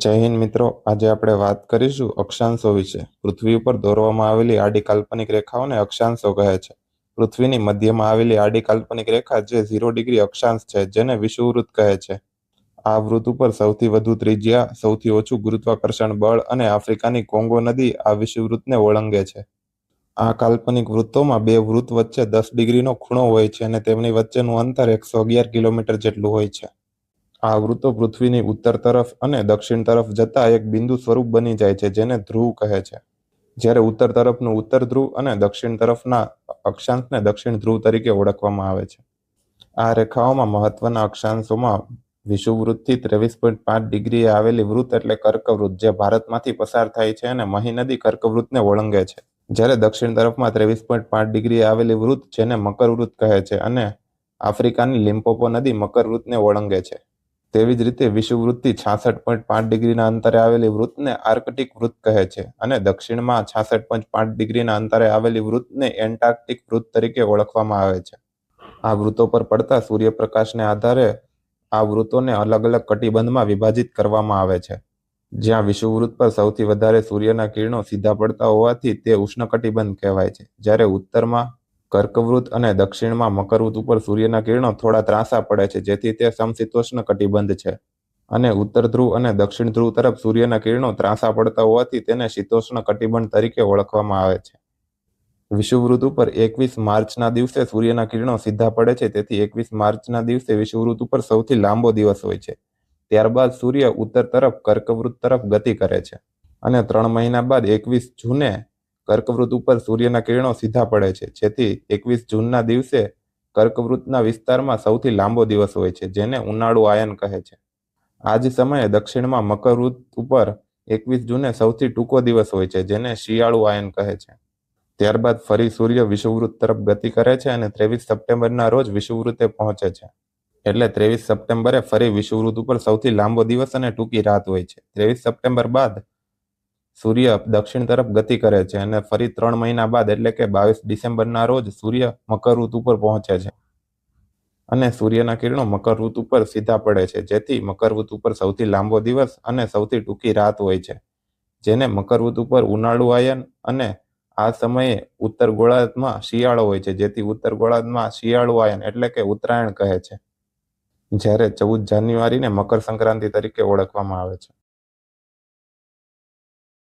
જય હિન્દ મિત્રો, આજે આપણે વાત કરીશું અક્ષાંશો વિશે. પૃથ્વી ઉપર દોરવામાં આવેલી આડી કાલ્પનિક રેખાઓને અક્ષાંશો કહે છે. પૃથ્વીની મધ્યમાં આવેલી આડી કાલ્પનિક રેખા જે 0 ડિગ્રી અક્ષાંશ છે, જેને વિષુવવૃત્ત કહે છે. આ વૃત્ત ઉપર સૌથી વધુ ત્રિજ્યા, સૌથી ઓછું ગુરુત્વાકર્ષણ બળ અને આફ્રિકાની કોંગો નદી આ વિષુવવૃત્તને ઓળંગે છે. આ કાલ્પનિક વૃત્તોમાં બે વૃત્ત વચ્ચે 10 ડિગ્રીનો ખૂણો હોય છે અને તેમની વચ્ચેનું અંતર 111 કિલોમીટર જેટલું હોય છે. આ વૃત્તો પૃથ્વીની ઉત્તર તરફ અને દક્ષિણ તરફ જતા એક બિંદુ સ્વરૂપ બની જાય છે, જેને ધ્રુવ કહે છે. જ્યારે ઉત્તર તરફનું ઉત્તર ધ્રુવ અને દક્ષિણ તરફના અક્ષાંશને દક્ષિણ ધ્રુવ તરીકે ઓળખવામાં આવે છે. આ રેખાઓમાં મહત્વના અક્ષાંશોમાં વિષુવવૃત્તથી 23.5 ડિગ્રીએ આવેલી વૃત્ત એટલે કર્કવૃત્ત, જે ભારતમાંથી પસાર થાય છે અને મહી નદી કર્કવૃત્તને ઓળંગે છે. જ્યારે દક્ષિણ તરફમાં 23.5 ડિગ્રીએ આવેલી વૃત્ત, જેને મકરવૃત્ત કહે છે, અને આફ્રિકાની લિમ્પોપો નદી મકરવૃત્તને ઓળંગે છે. તેવી જ રીતે વિષુવવૃત્તથી 66.5 ડિગ્રીના અંતરે આવેલી વૃત્તને આર્કટિક વૃત્ત કહે છે અને દક્ષિણમાં 66.5 ડિગ્રીના અંતરે આવેલી વૃત્તને એન્ટાર્કટિક વૃત્ત તરીકે ઓળખવામાં આવે છે. આ વૃત્તો પર પડતા સૂર્યપ્રકાશને આધારે આ વૃત્તોને અલગ અલગ કટિબંધમાં વિભાજિત કરવામાં આવે છે. જ્યાં વિષુવવૃત્ત પર સૌથી વધારે સૂર્યના કિરણો સીધા પડતા હોવાથી તે ઉષ્ણકટિબંધ કહેવાય છે, જ્યારે ઉત્તરમાં કર્કવૃત્ત અને દક્ષિણમાં મકરવૃત્ત ઉપર સૂર્યના કિરણો થોડા ત્રાંસા પડે છે, જેથી તે સમશીતોષ્ણ કટિબંધ છે. અને ઉત્તર ધ્રુવ અને દક્ષિણ ધ્રુવ તરફ સૂર્યના કિરણો ત્રાંસા પડતા હોવાથી તેને શીતોષ્ણ કટિબંધ તરીકે ઓળખવામાં આવે છે. વિષુવવૃત્ત ઉપર 21 માર્ચના દિવસે સૂર્યના કિરણો સીધા પડે છે, તેથી 21 માર્ચના દિવસે વિષુવવૃત્ત ઉપર સૌથી લાંબો દિવસ હોય છે. ત્યારબાદ સૂર્ય ઉત્તર તરફ કર્કવૃત્ત તરફ ગતિ કરે છે અને 3 મહિના બાદ 21 જૂને કર્કવૃત્ત ઉપર સૂર્યના કિરણો સીધા પડે છે, જેથી 21 જૂનના દિવસે કર્કવૃત્તના વિસ્તારમાં સૌથી લાંબો દિવસ હોય છે, જેને ઉનાળુ આયન કહે છે. આ જ સમયે દક્ષિણમાં મકરવૃત્ત ઉપર 21 જૂને સૌથી ટૂંકો દિવસ હોય છે, જેને શિયાળુ આયન કહે છે. ત્યારબાદ ફરી સૂર્ય વિષુવવૃત્ત તરફ ગતિ કરે છે અને 23 સપ્ટેમ્બરના રોજ વિષુવવૃત્તે પહોંચે છે. એટલે 23 સપ્ટેમ્બરે ફરી વિષુવવૃત્ત ઉપર સૌથી લાંબો દિવસ અને ટૂંકી રાત હોય છે. 23 સપ્ટેમ્બર બાદ સૂર્ય દક્ષિણ તરફ ગતિ કરે છે અને ફરી 3 મહિના બાદ એટલે કે 22 ડિસેમ્બરના રોજ સૂર્ય મકરવૃત્ત ઉપર પહોંચે છે અને સૂર્યના કિરણો મકરવૃત્ત ઉપર સીધા પડે છે, જેથી મકરવૃત્ત ઉપર સૌથી લાંબો દિવસ અને સૌથી ટૂંકી રાત હોય છે, જેને મકરવૃત્ત ઉપર ઉનાળુ આયન, અને આ સમયે ઉત્તર ગોળાર્ધમાં શિયાળો હોય છે, જેથી ઉત્તર ગોળાર્ધમાં શિયાળુ આયન એટલે કે ઉત્તરાયણ કહે છે. જ્યારે 14 જાન્યુઆરીને મકર સંક્રાંતિ તરીકે ઓળખવામાં આવે છે.